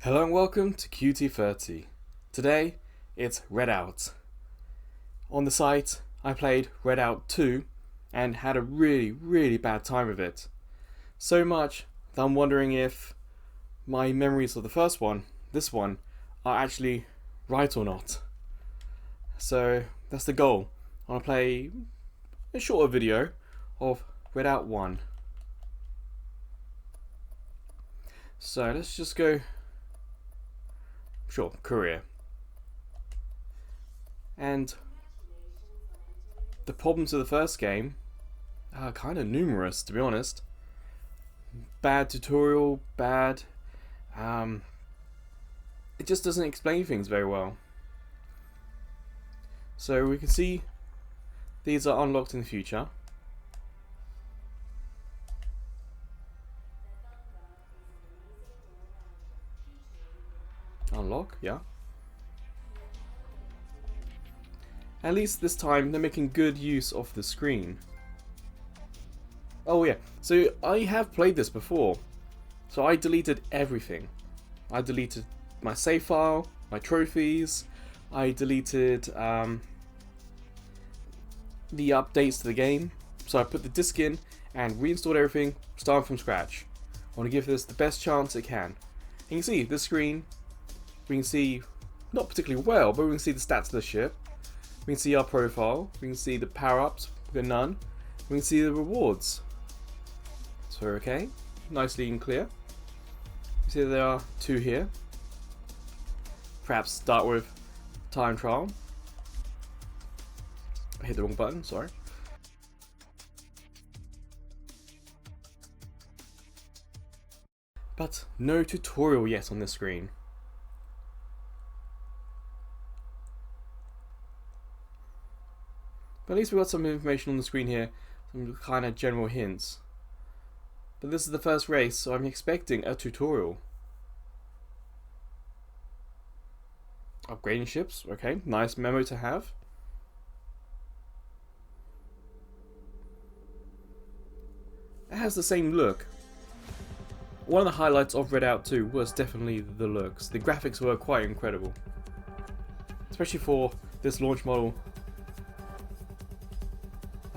Hello and welcome to QT30. Today, it's Redout. On the site, I played Redout 2 and had a really bad time of it. So much that I'm wondering if my memories of the first one, this one, are actually right or not. So that's the goal. I want to play a shorter video of Redout 1. So let's just go, career. And the problems of the first game are kind of numerous, to be honest. Bad tutorial, bad. It just doesn't explain things very well. So we can see these are unlocked in the future. Unlock, yeah. At least this time they're making good use of the screen. Oh yeah, so I have played this before. So I deleted everything. I deleted my save file, my trophies, I deleted the updates to the game. So I put the disc in and reinstalled everything, starting from scratch. I want to give this the best chance it can. And you can see this screen, we can see, not particularly well, but we can see the stats of the ship. We can see our profile, we can see the power-ups, we've got none. We can see the rewards. So okay, nicely and clear. You see there are two here. Perhaps start with time trial. I hit the wrong button, sorry. But no tutorial yet on this screen. But at least we've got some information on the screen here, some kind of general hints. But this is the first race, so I'm expecting a tutorial. Upgrading ships, okay, nice memo to have. It has the same look. One of the highlights of Redout 2 was definitely the looks. The graphics were quite incredible. Especially for this launch model.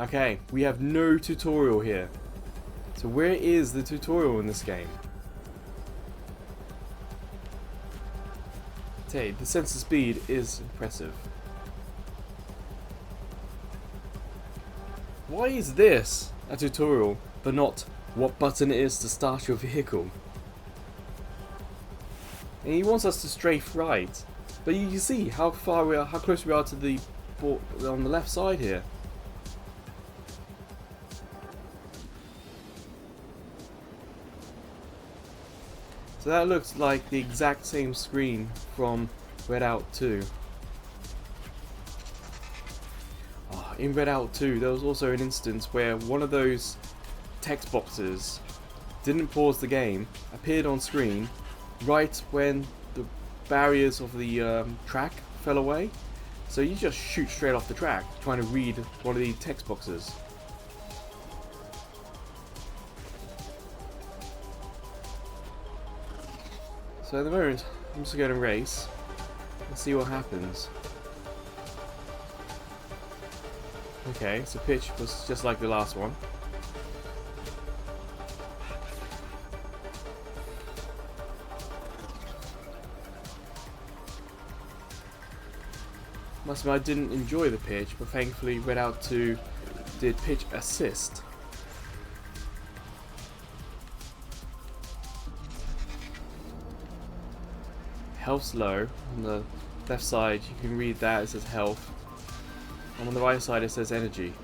Okay, we have no tutorial here. So where is the tutorial in this game? Okay, the sense of speed is impressive. Why is this a tutorial, but not what button it is to start your vehicle? And he wants us to strafe right, but you can see how far we are, how close we are to the board on the left side here. So that looks like the exact same screen from Redout 2. Oh, in Redout 2 there was also an instance where one of those text boxes didn't pause the game, appeared on screen right when the barriers of the track fell away. So you just shoot straight off the track trying to read one of the text boxes. So at the moment, I'm just going to race and see what happens. Okay, so pitch was just like the last one. Must admit I didn't enjoy the pitch, but thankfully Redout 2 did pitch assist. Health's low. On the left side you can read that, it says health. And on the right side it says energy.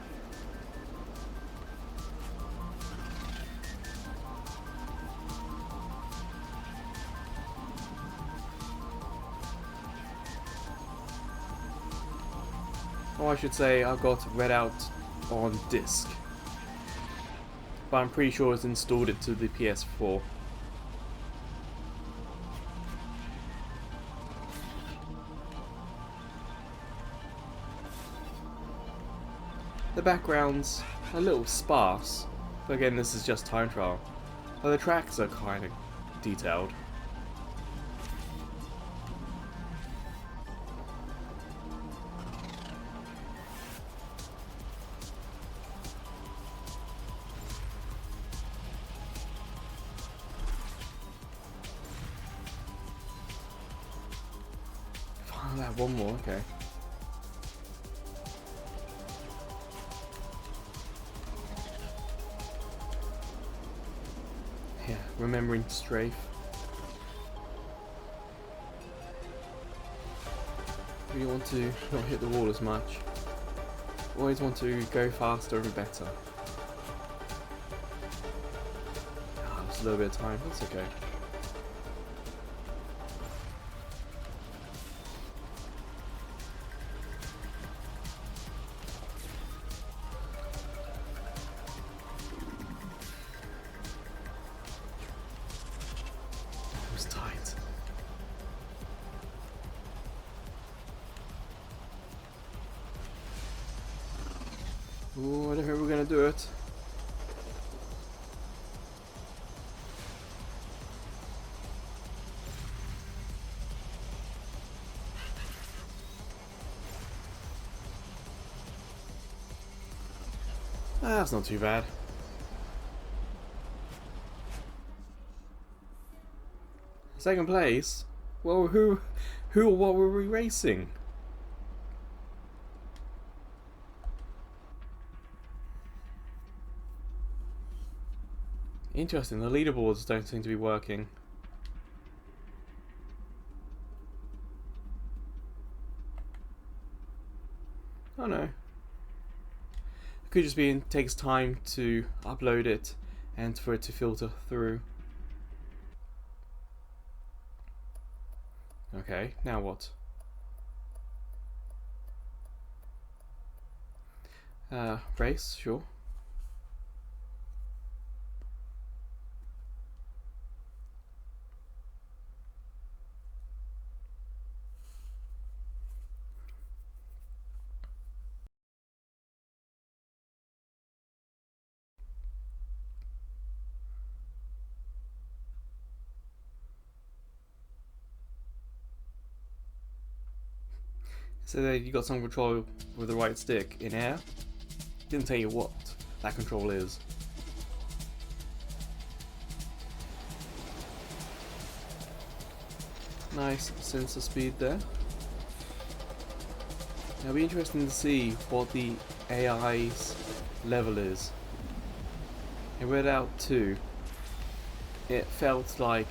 Oh, I should say I've got Redout on disc. But I'm pretty sure it's installed it to the PS4. The background's a little sparse, but again this is just time trial. But the tracks are kind of detailed. Ah, one more, okay. Yeah, remembering to strafe. Really want to not hit the wall as much. Always want to go faster and better. Ah, just a little bit of time, that's okay. It was tight. Oh, I don't think we're gonna do it. Ah, that's not too bad. Second place? Well, who or what were we racing? Interesting, the leaderboards don't seem to be working. Oh no. It could just be it takes time to upload it and for it to filter through. Okay, now what? Race, sure. So there you got some control with the right stick in air. Didn't tell you what that control is. Nice sensor speed there. Now it'll be interesting to see what the AI's level is. In Redout 2, it felt like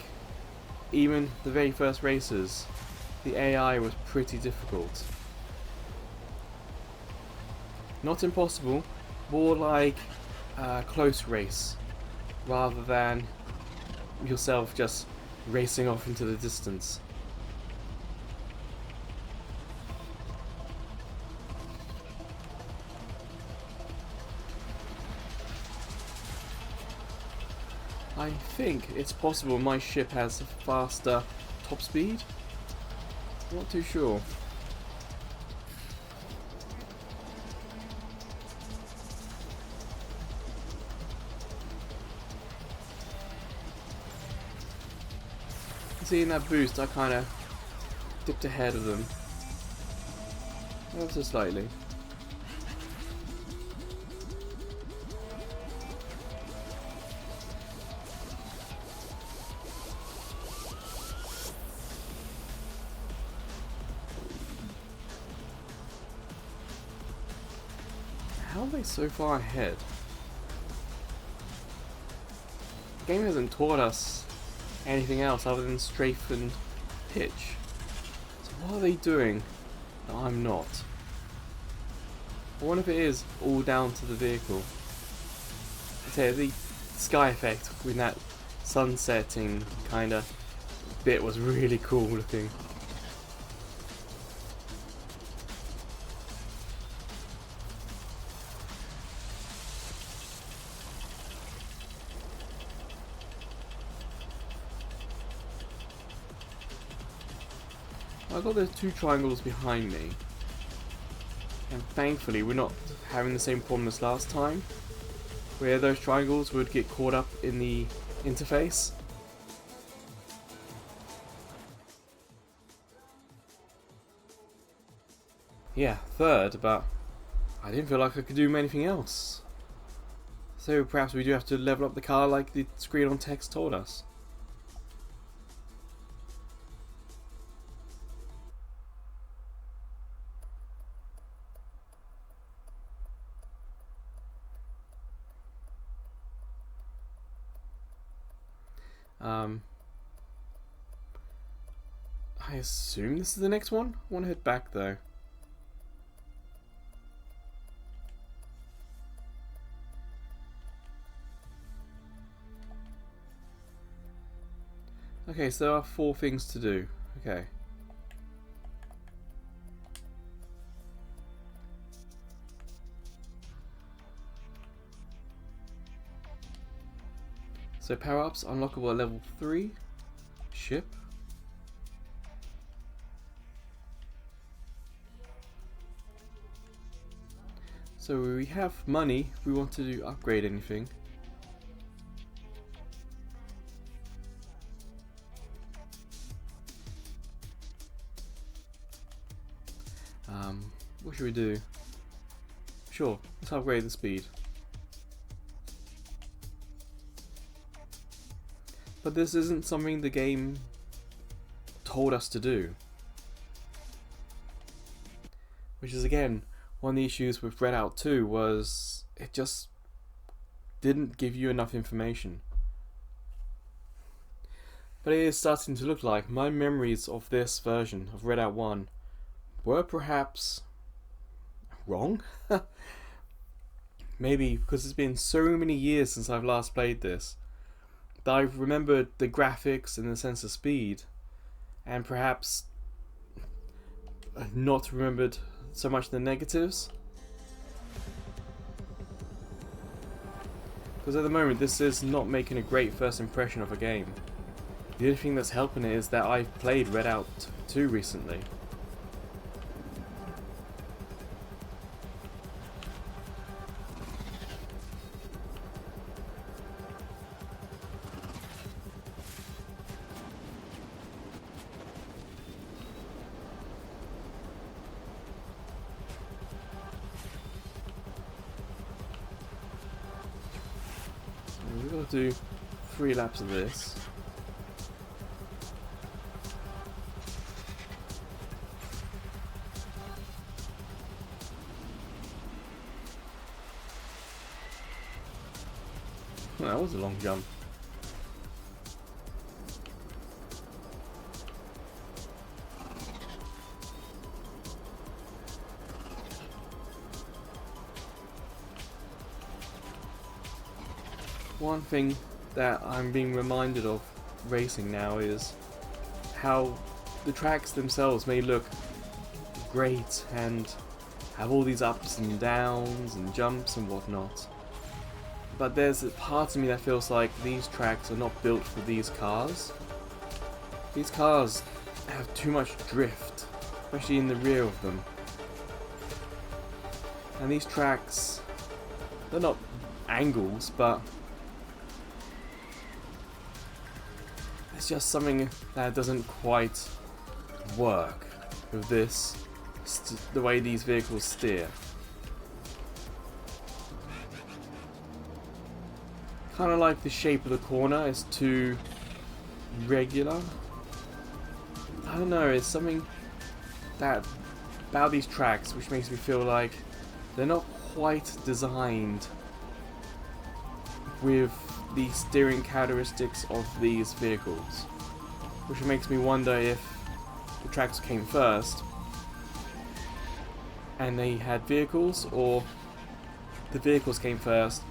even the very first races, the AI was pretty difficult. Not impossible, more like a close race, rather than yourself just racing off into the distance. I think it's possible my ship has a faster top speed. Not too sure. Seeing that boost, I kind of dipped ahead of them. Ever so slightly. How are they so far ahead? The game hasn't taught us anything else other than strafe and pitch. So what are they doing that I'm not? I wonder if it is all down to the vehicle. I tell you, the sky effect with that sunsetting kind of bit was really cool looking. I've got those two triangles behind me, and thankfully we're not having the same problem as last time, where those triangles would get caught up in the interface. Yeah, third, but I didn't feel like I could do anything else. So perhaps we do have to level up the car like the screen on text told us. I assume this is the next one? I want to head back though. Okay, so there are 4 things to do. Okay. So power-ups unlockable at level 3. Ship. So we have money if we want to upgrade anything. What should we do? Sure, let's upgrade the speed. But this isn't something the game told us to do. Which is again, one of the issues with Redout 2 was it just didn't give you enough information. But it is starting to look like my memories of this version of Redout 1 were perhaps wrong? Maybe because it's been so many years since I've last played this that I've remembered the graphics and the sense of speed, and perhaps not remembered so much the negatives. Because at the moment this is not making a great first impression of a game. The only thing that's helping it is that I've played Redout 2 recently. We've got to do 3 laps of this. Well, that was a long jump. One thing that I'm being reminded of racing now is how the tracks themselves may look great and have all these ups and downs and jumps and whatnot, but there's a part of me that feels like these tracks are not built for these cars. These cars have too much drift, especially in the rear of them, and these tracks, they're not angles, but it's just something that doesn't quite work with this, the way these vehicles steer. Kind of like the shape of the corner is too regular. I don't know, it's something that about these tracks which makes me feel like they're not quite designed with the steering characteristics of these vehicles, which makes me wonder if the tracks came first and they had vehicles, or the vehicles came first,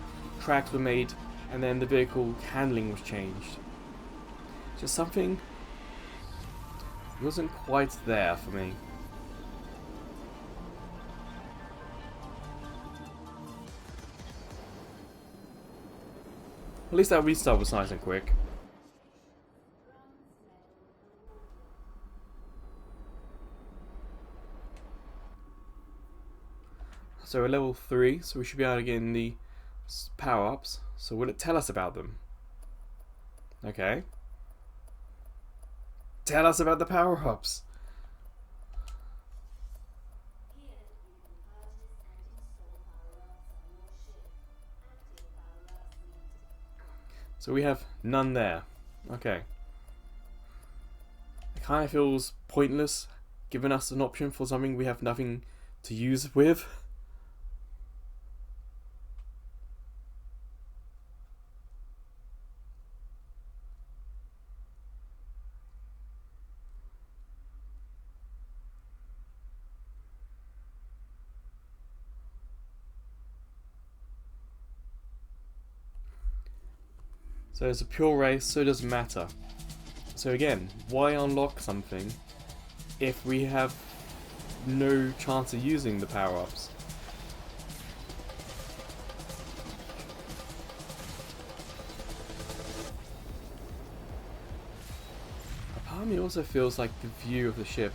tracks were made, and then the vehicle handling was changed. Just something wasn't quite there for me. At least that restart was nice and quick. So we're level 3, so we should be able to get in the power-ups. So will it tell us about them? Okay. Tell us about the power-ups. So we have none there. Okay. It kind of feels pointless giving us an option for something we have nothing to use with. So it's a pure race, so it doesn't matter. So again, why unlock something if we have no chance of using the power-ups? A part of me also feels like the view of the ship,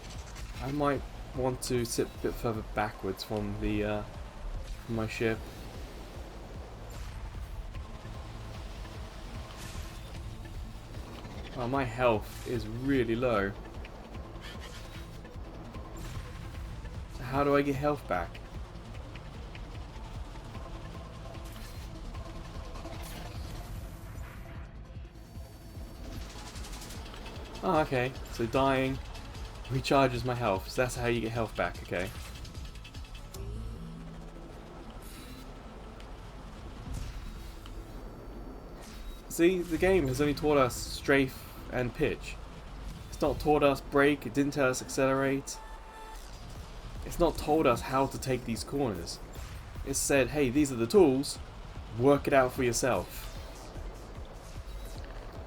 I might want to sit a bit further backwards from the from my ship. Oh, my health is really low. So how do I get health back? Oh, okay. So dying recharges my health. So that's how you get health back, okay. See, the game has only taught us strafe and pitch. It's not taught us brake, it didn't tell us accelerate. It's not told us how to take these corners. It said, hey, these are the tools, work it out for yourself.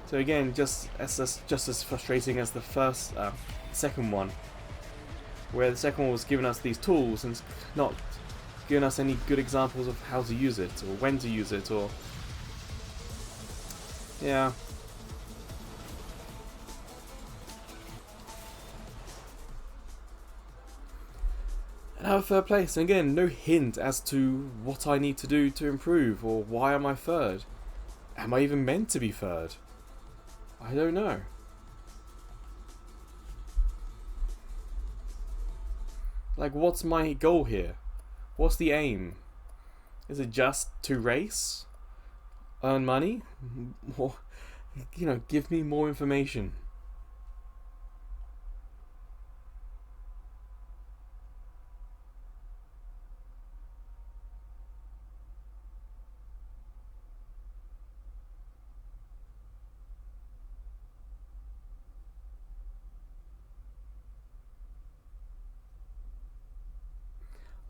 So again, just as frustrating as the second one, where the second one was giving us these tools and not giving us any good examples of how to use it, or when to use it, or... yeah. And I have third place, and again, no hint as to what I need to do to improve, or why am I third? Am I even meant to be third? I don't know. Like, what's my goal here? What's the aim? Is it just to race? Earn money? Or, you know, give me more information.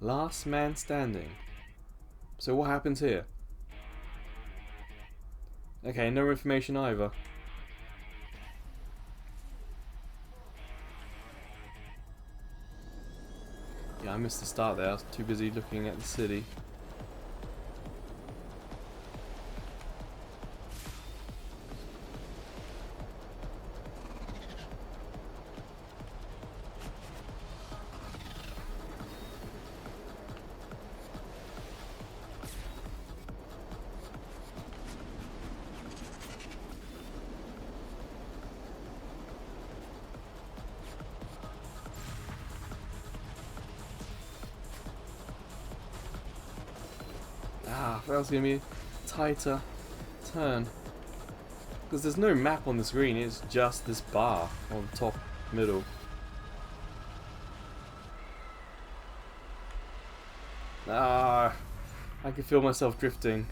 Last man standing. So what happens here? Okay, no information either. Yeah, I missed the start there. I was too busy looking at the city. Ah, that was going to be a tighter turn. Because there's no map on the screen, it's just this bar on the top middle. Ah, I can feel myself drifting.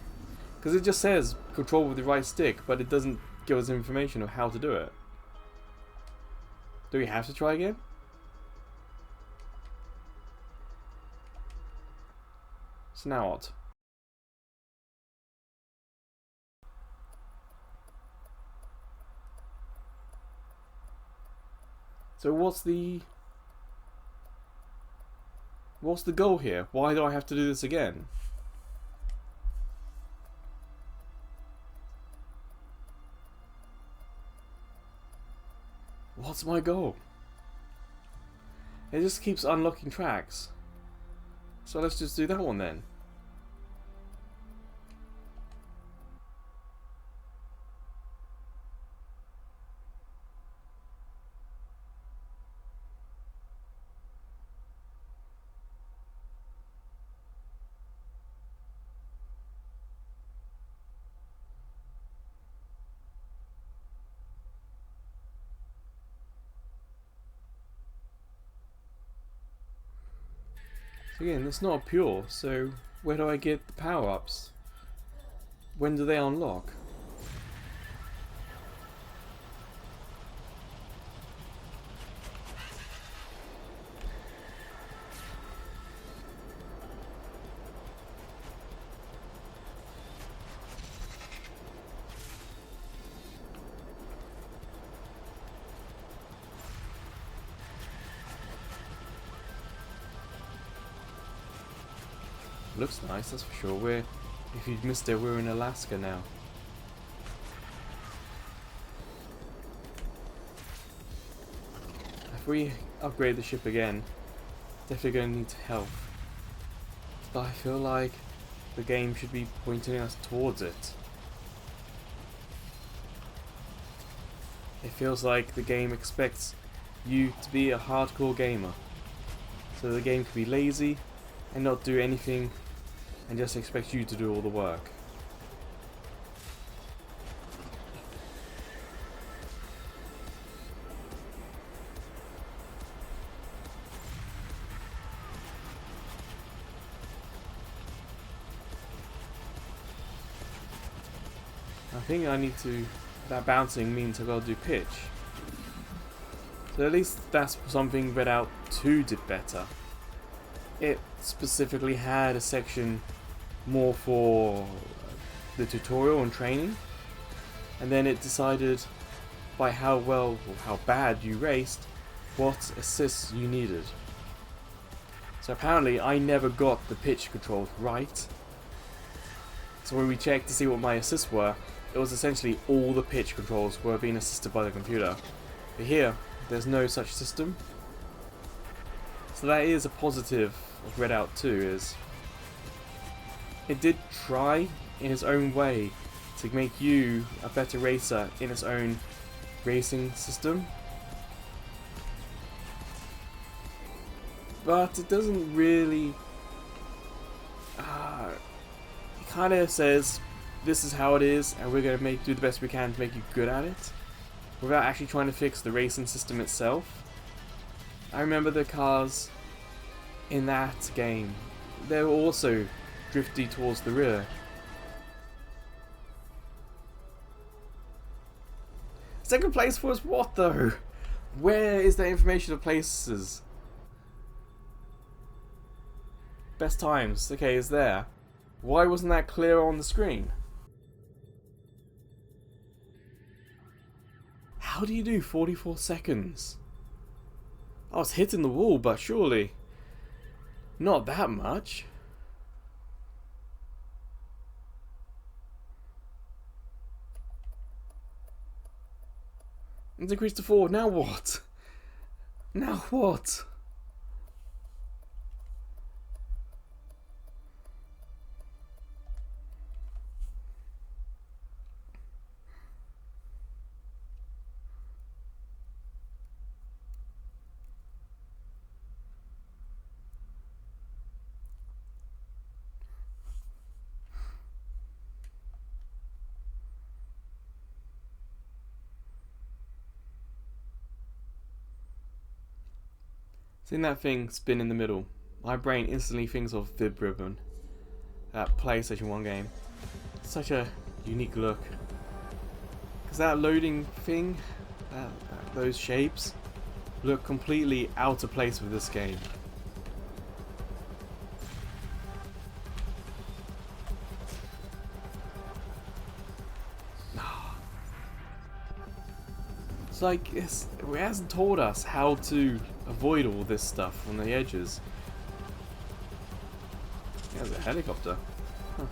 Because it just says control with the right stick, but it doesn't give us information of how to do it. Do we have to try again? So now what? So what's the goal here? Why do I have to do this again? What's my goal? It just keeps unlocking tracks. So let's just do that one then. So again, it's not pure, so where do I get the power-ups? When do they unlock? Looks nice, that's for sure. If you've missed it, we're in Alaska now. If we upgrade the ship again, definitely going to need health. But I feel like the game should be pointing us towards it. It feels like the game expects you to be a hardcore gamer. So the game can be lazy and not do anything and just expect you to do all the work. I think I need to... that bouncing means I've got to do pitch. So at least that's something Redout 2 did better. It specifically had a section more for the tutorial and training, and then it decided by how well or how bad you raced what assists you needed. So apparently I never got the pitch controls right. So when we checked to see what my assists were, it was essentially all the pitch controls were being assisted by the computer. But here, there's no such system. So that is a positive of Redout 2, is it did try in its own way to make you a better racer in its own racing system. But it doesn't really... it kind of says, this is how it is, and we're going to do the best we can to make you good at it, without actually trying to fix the racing system itself. I remember the cars in that game, they were also drifty towards the rear. Second place was what though? Where is the information of places? Best times, okay, is there. Why wasn't that clear on the screen? How do you do 44 seconds? I was hitting the wall, but surely not that much. It's increased to 4. Now what? Now what? Seeing that thing spin in the middle, my brain instantly thinks of Vib Ribbon, that PlayStation 1 game. Such a unique look. Because that loading thing, those shapes, look completely out of place with this game. It's like, it hasn't told us how to avoid all this stuff on the edges. There's a helicopter. Huh.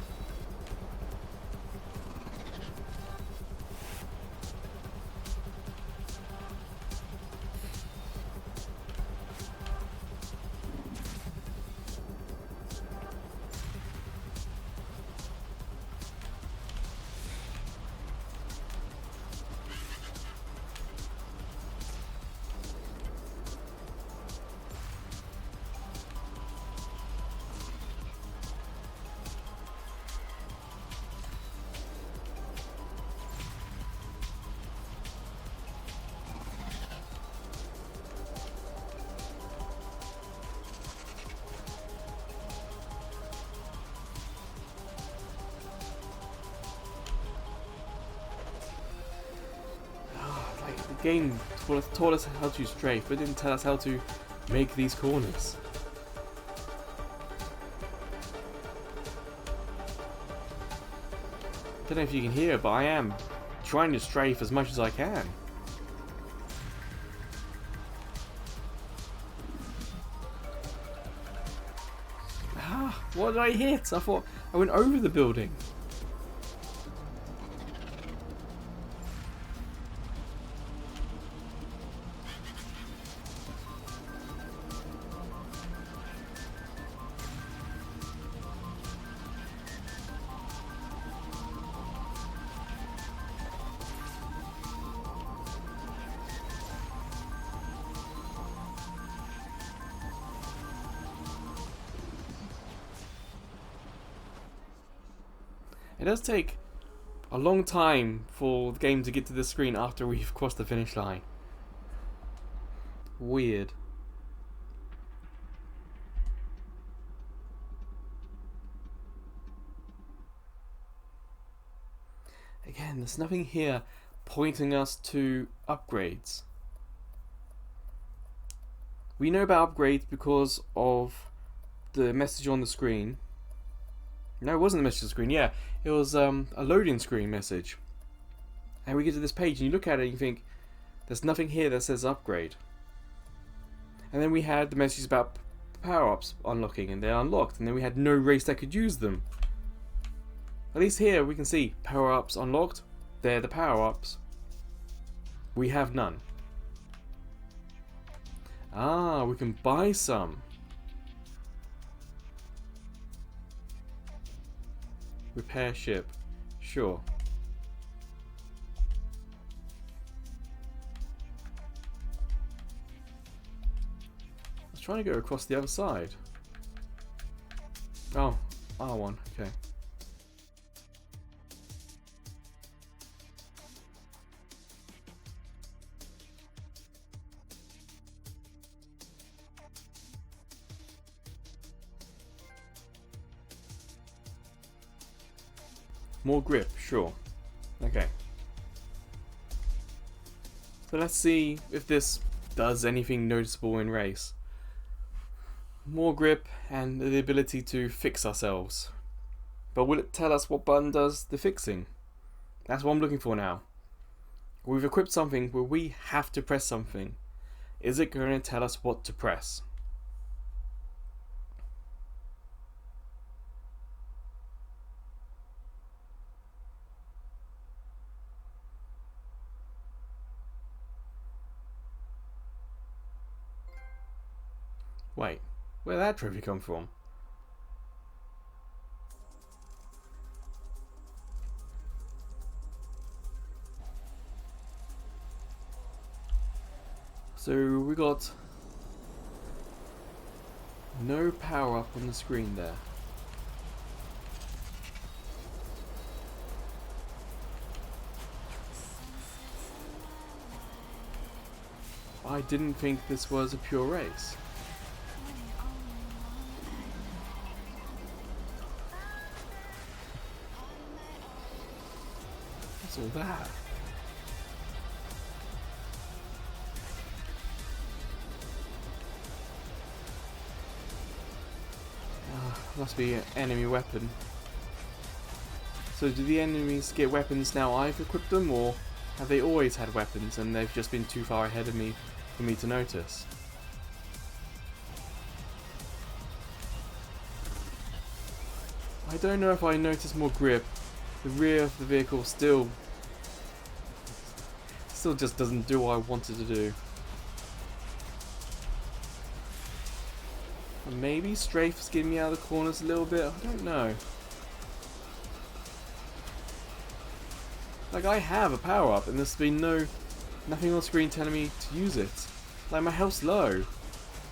The game taught us how to strafe, but didn't tell us how to make these corners. Don't know if you can hear it, but I am trying to strafe as much as I can. What did I hit? I thought I went over the building. It does take a long time for the game to get to this screen after we've crossed the finish line. Weird. Again, there's nothing here pointing us to upgrades. We know about upgrades because of the message on the screen. No, it wasn't the message on the screen, yeah. It was a loading screen message. And we get to this page and you look at it and you think, there's nothing here that says upgrade. And then we had the messages about power-ups unlocking, and they're unlocked. And then we had no race that could use them. At least here we can see power-ups unlocked. They're the power-ups. We have none. Ah, we can buy some. Repair ship. Sure. I was trying to go across the other side. Oh, R1, okay. More grip, sure. Okay. So let's see if this does anything noticeable in race. More grip and the ability to fix ourselves. But will it tell us what button does the fixing? That's what I'm looking for now. We've equipped something where we have to press something. Is it going to tell us what to press? Wait, where'd that trophy come from? So we got no power up on the screen there. I didn't think this was a pure race. What's all that? Must be an enemy weapon. So do the enemies get weapons now I've equipped them, or have they always had weapons and they've just been too far ahead of me for me to notice? I don't know if I notice more grip. The rear of the vehicle still just doesn't do what I wanted to do. Maybe strafe's getting me out of the corners a little bit, I don't know. Like, I have a power up and there's been nothing on the screen telling me to use it. Like, my health's low,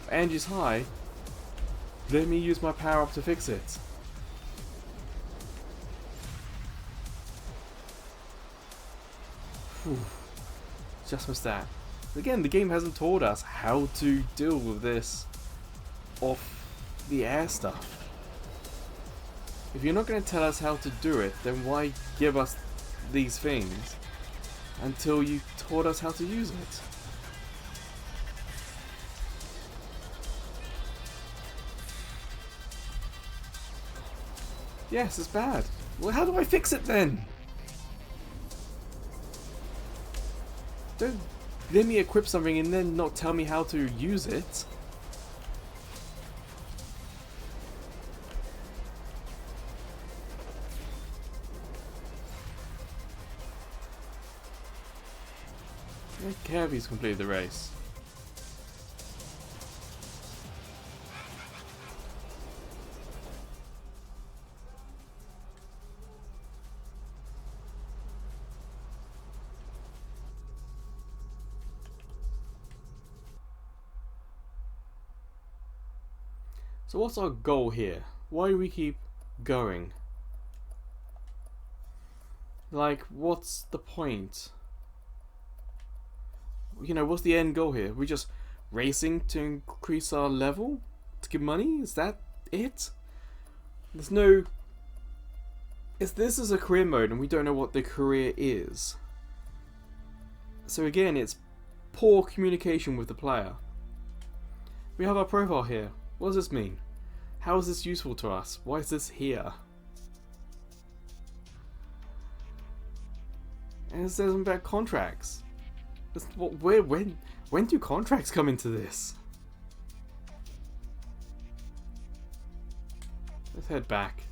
energy's high. Let me use my power up to fix it. Whew. Just missed that. Again, the game hasn't told us how to deal with this off the air stuff. If you're not going to tell us how to do it, then why give us these things until you taught us how to use it? Yes, it's bad. Well, how do I fix it then? Don't let me equip something and then not tell me how to use it. care if he's completed the race. So what's our goal here? Why do we keep going? Like, what's the point? You know, what's the end goal here? We're just racing to increase our level? To get money? Is that it? There's no... This is a career mode and we don't know what the career is. So again, it's poor communication with the player. We have our profile here. What does this mean? How is this useful to us? Why is this here? And it says something about contracts. When do contracts come into this? Let's head back.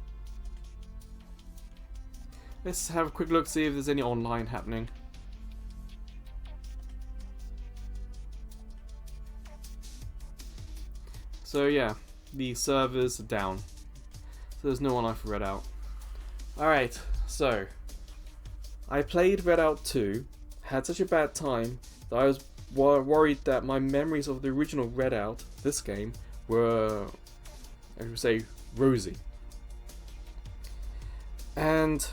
Let's have a quick look, see if there's any online happening. So yeah, the servers are down. So there's no online for Redout. Alright, so I played Redout 2, had such a bad time that I was worried that my memories of the original Redout, this game, were, I would say, rosy. And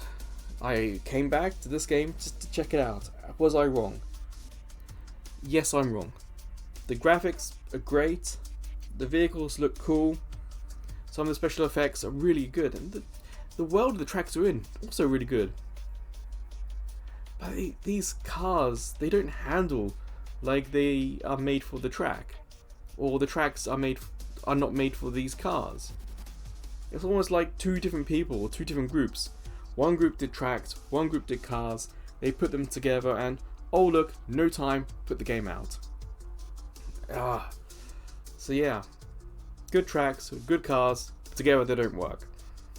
I came back to this game just to check it out. Was I wrong? Yes, I'm wrong. The graphics are great, the vehicles look cool, some of the special effects are really good, and the world the tracks are in, also really good. But these cars, they don't handle like they are made for the track, or the tracks are not made for these cars. It's almost like two different people, two different groups. One group did tracks, one group did cars. They put them together and, oh look, no time, put the game out. So yeah, good tracks, good cars, together they don't work.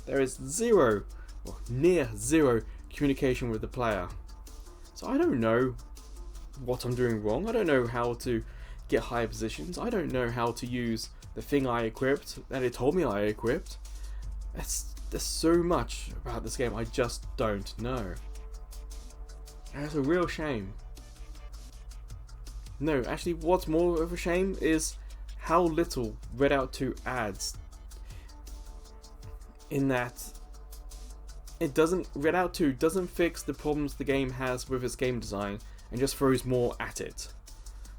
There is zero, or near zero, communication with the player. So I don't know what I'm doing wrong. I don't know how to get higher positions. I don't know how to use the thing I equipped that it told me I equipped. There's so much about this game I just don't know. And it's a real shame. No, actually what's more of a shame is how little Redout 2 adds. In that Redout 2 doesn't fix the problems the game has with its game design and just throws more at it.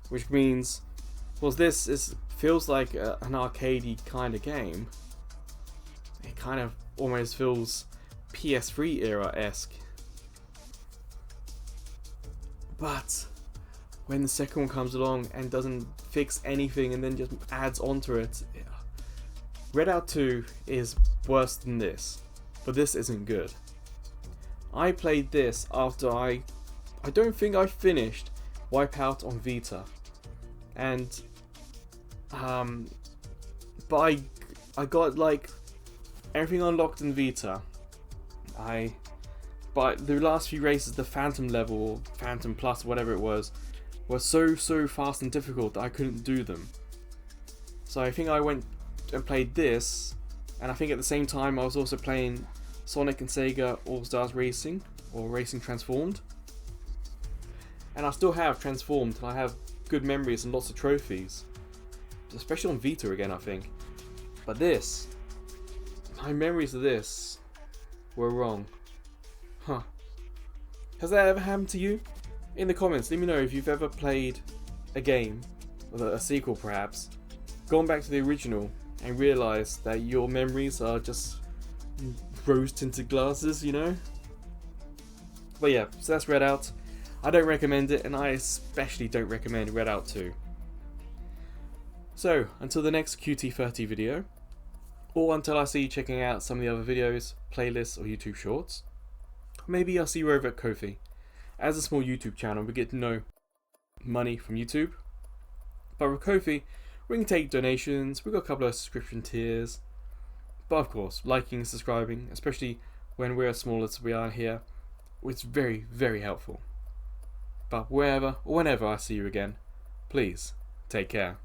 Which means, well, this feels like an arcadey kind of game. It kind of almost feels PS3 era-esque. But when the second one comes along and doesn't fix anything and then just adds onto it, Redout 2 is worse than this. But this isn't good. I played this after I don't think I finished Wipeout on Vita. And but I got like everything unlocked in Vita. But the last few races, the Phantom level, or Phantom Plus, whatever it was, were so fast and difficult that I couldn't do them. So I think I went and played this, and I think at the same time I was also playing Sonic and Sega All-Stars Racing, or Racing Transformed. And I still have Transformed, and I have good memories and lots of trophies. Especially on Vita again, I think. But this, my memories of this were wrong. Huh. Has that ever happened to you? In the comments, let me know if you've ever played a game, or a sequel perhaps, gone back to the original and realised that your memories are just rose-tinted glasses, you know? But yeah, so that's Redout. I don't recommend it, and I especially don't recommend Redout 2. So, until the next QT30 video, or until I see you checking out some of the other videos, playlists, or YouTube shorts, maybe I'll see you over at Ko-fi. As a small YouTube channel, we get no money from YouTube, but with Ko-fi, we can take donations. We've got a couple of subscription tiers, but of course, liking and subscribing, especially when we're as small as we are here, it's very, very helpful. But wherever or whenever I see you again, please take care.